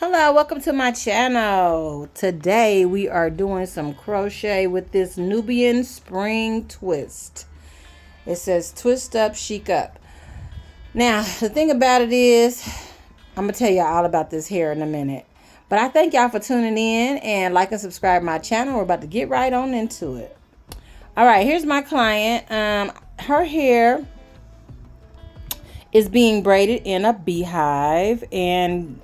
Hello, welcome to my channel. Today we are doing some crochet with this Nubian spring twist. It says twist up, chic up. Now, the thing about it is, I'm going to tell y'all all about this hair in a minute. But I thank y'all for tuning in and like and subscribe my channel. We're about to get right on into it. All right, here's my client. Her hair is being braided in a beehive, and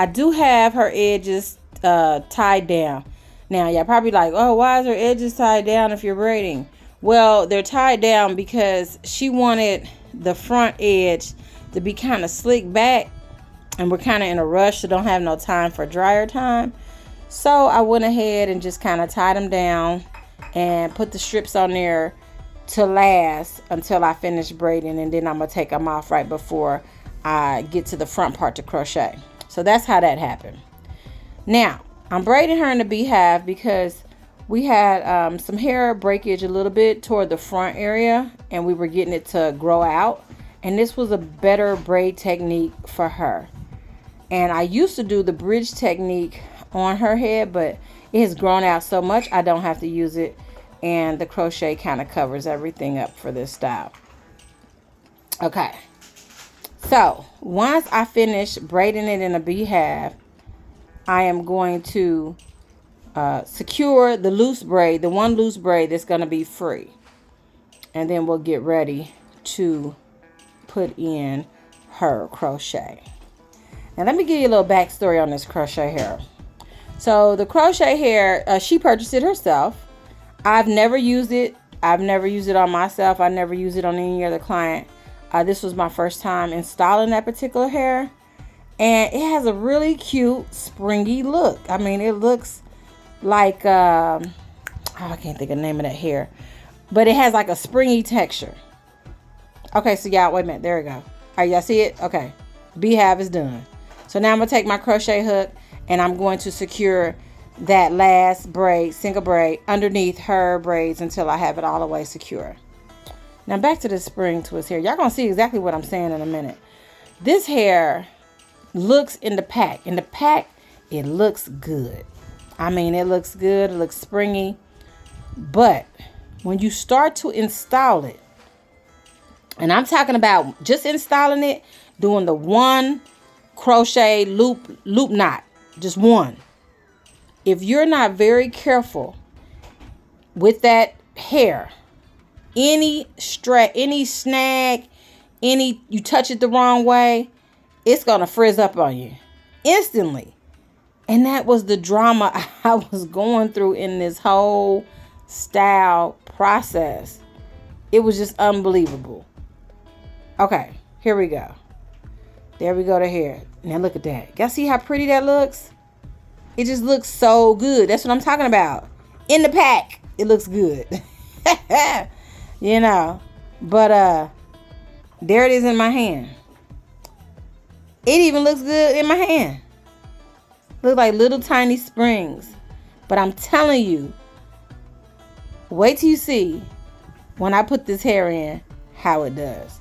I do have her edges tied down. Now, y'all probably like, oh, why is her edges tied down if you're braiding? Well, they're tied down because she wanted the front edge to be kind of slick back, and we're kind of in a rush, so don't have no time for dryer time. So I went ahead and just kind of tied them down and put the strips on there to last until I finish braiding, and then I'm going to take them off right before I get to the front part to crochet. So that's how that happened. Now, I'm braiding her in the beehive because we had some hair breakage a little bit toward the front area, and we were getting it to grow out. And this was a better braid technique for her. And I used to do the bridge technique on her head, but it has grown out so much I don't have to use it. And the crochet kind of covers everything up for this style. Okay. So once I finish braiding it in a beehive, I am going to secure the loose braid, the one loose braid that's going to be free. And then we'll get ready to put in her crochet. Now let me give you a little backstory on this crochet hair. So the crochet hair, she purchased it herself. I've never used it. I've never used it on myself. I never used it on any other client. This was my first time installing that particular hair, and it has a really cute springy look. I mean, it looks like I can't think of the name of that hair, but it has like a springy texture. Okay, so y'all, wait a minute, there we go. All right, y'all see it? Okay, beehive is done. So now I'm gonna take my crochet hook and I'm going to secure that last braid, single braid, underneath her braids until I have it all the way secure. Now back to the spring twist here. Y'all gonna see exactly what I'm saying in a minute. This hair looks in the pack. In the pack, it looks good. I mean, it looks good. It looks springy. But when you start to install it, and I'm talking about just installing it, doing the one crochet loop knot, just one. If you're not very careful with that hair, any snag, you touch it the wrong way, it's gonna frizz up on you instantly. And that was the drama I was going through in this whole style process. It was just unbelievable. Okay, here we go. There we go to here. Now look at that. Y'all see how pretty that looks? It just looks so good. That's what I'm talking about. In the pack, it looks good. You know, but there it is in my hand. It even looks good in my hand. Look like little tiny springs. But I'm telling you, wait till you see when I put this hair in how it does.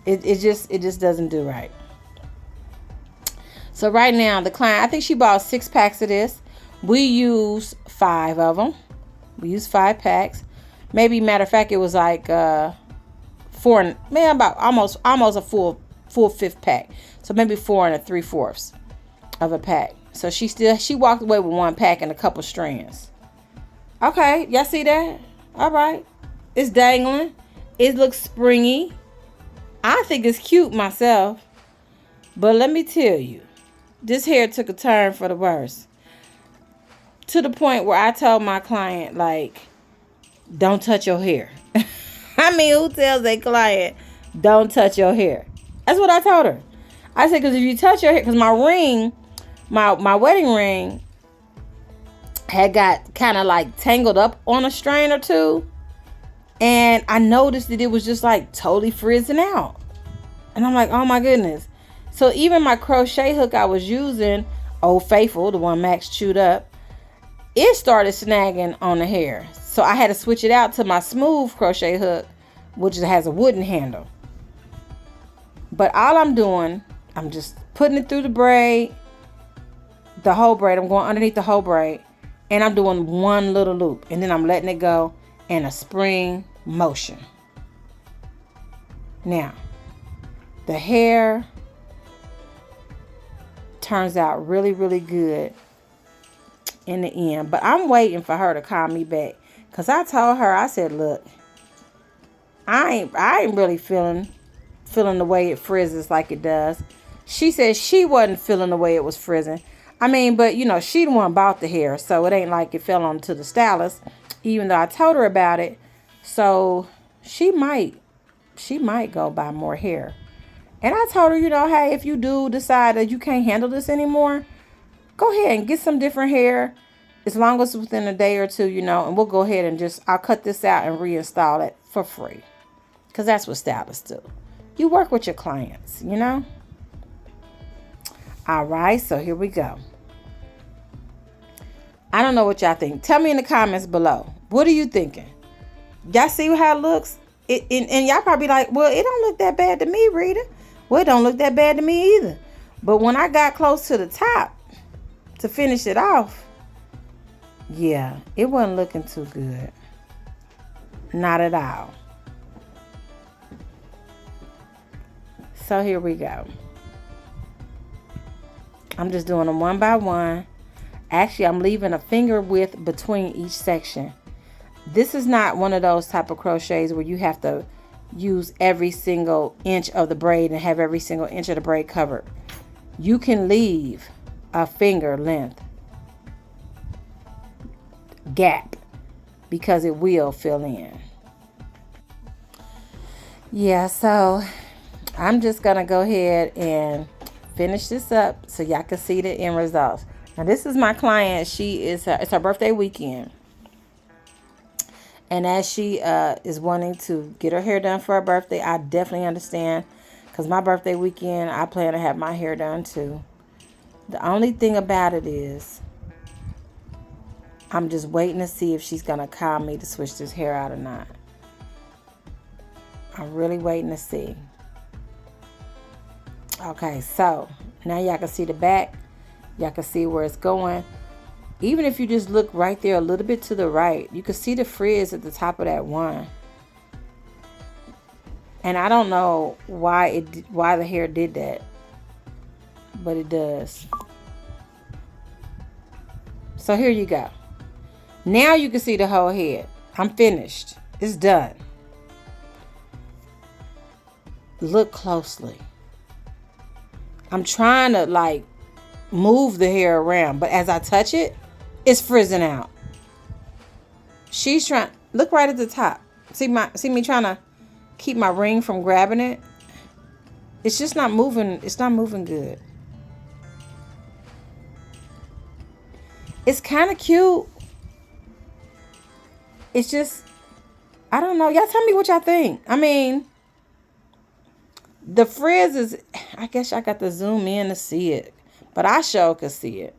It just doesn't do right. So right now the client, I think she bought 6 packs of this. We use 5 of them. We use 5 packs. Maybe, matter of fact, it was like 4, maybe about almost a full 5th pack. So maybe 4 3/4 of a pack. So she walked away with 1 pack and a couple strands. Okay, y'all see that? All right, it's dangling. It looks springy. I think it's cute myself. But let me tell you, this hair took a turn for the worse. To the point where I told my client, like, don't touch your hair. I mean, who tells a client, don't touch your hair? That's what I told her. I said, because if you touch your hair, because my ring, my wedding ring had got kind of like tangled up on a strand or two. And I noticed that it was just like totally frizzing out. And I'm like, oh my goodness. So even my crochet hook I was using, Old Faithful, the one Max chewed up, it started snagging on the hair. So I had to switch it out to my smooth crochet hook, which has a wooden handle. But all I'm doing, I'm just putting it through the braid, the whole braid. I'm going underneath the whole braid. And I'm doing one little loop. And then I'm letting it go in a spring motion. Now, the hair turns out really, really good in the end. But I'm waiting for her to call me back. Because I told her, I said, look, I ain't really feeling the way it frizzes like it does. She said she wasn't feeling the way it was frizzing. I mean, but you know, she the one bought the hair, so it ain't like it fell onto the stylist, even though I told her about it. So she might go buy more hair. And I told her, you know, hey, if you do decide that you can't handle this anymore, go ahead and get some different hair, as long as it's within a day or two, you know, and we'll go ahead and I'll cut this out and reinstall it for free. Because that's what stylists do. You work with your clients, you know. All right, so here we go. I don't know what y'all think. Tell me in the comments below. What are you thinking? Y'all see how it looks? And y'all probably like, well, it don't look that bad to me, Rita. Well, it don't look that bad to me either. But when I got close to the top to finish it off, yeah, it wasn't looking too good. Not at all. So here we go. I'm just doing them one by one. Actually, I'm leaving a finger width between each section. This is not one of those type of crochets where you have to use every single inch of the braid and have every single inch of the braid covered. You can leave a finger length gap because it will fill in. Yeah, so I'm just gonna go ahead and finish this up so y'all can see the end results. Now this is my client. It's her birthday weekend. And as she is wanting to get her hair done for her birthday, I definitely understand. Because my birthday weekend, I plan to have my hair done too. The only thing about it is, I'm just waiting to see if she's going to call me to switch this hair out or not. I'm really waiting to see. Okay, so now y'all can see the back. Y'all can see where it's going. Even if you just look right there a little bit to the right, you can see the frizz at the top of that one. And I don't know why the hair did that, but it does. So here you go. Now you can see the whole head. I'm finished. It's done. Look closely. I'm trying to like move the hair around, but as I touch it, it's frizzing out. She's trying, look right at the top. See me trying to keep my ring from grabbing it? It's just not moving. It's not moving good. It's kind of cute. It's just, I don't know. Y'all tell me what y'all think. I mean, the frizz is, I guess I got to zoom in to see it. But I sure could see it.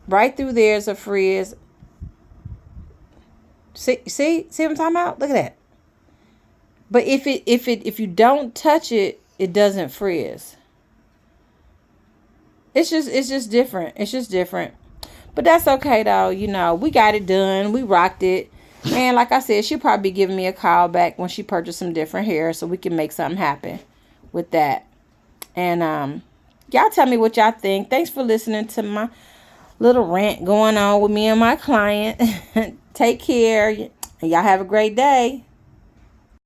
Right through there's a frizz. See what I'm talking about? Look at that. But if you don't touch it, it doesn't frizz. It's just different. It's just different. But that's okay though. You know, we got it done. We rocked it. And like I said, she'll probably be giving me a call back when she purchased some different hair so we can make something happen with that. And y'all tell me what y'all think. Thanks for listening to my little rant going on with me and my client. Take care. And y'all have a great day.